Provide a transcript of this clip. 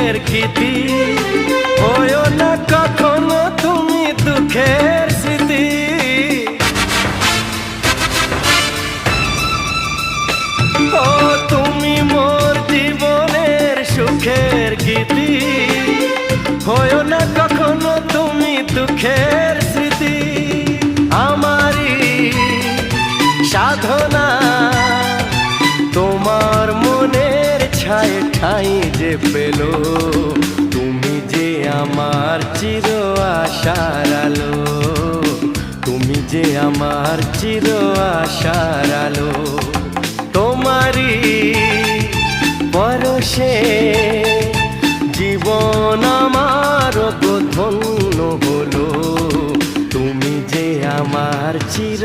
সুখের গীতি, হয়ো না কখনো তুমি দুঃখের স্মৃতি। ও তুমি মোর জীবনের সুখের গীতি, হয়ো না কখনো তুমি দুঃখের স্মৃতি। আমারই সাধনা তোমার মনের ছায় ঠাঁই যে পেল, তুমি যে আমার চির আশার আলো, তুমি যে আমার চির আশার আলো। তোমারই পরশে জীবন আমার ধন্য হলো, তুমি যে আমার চির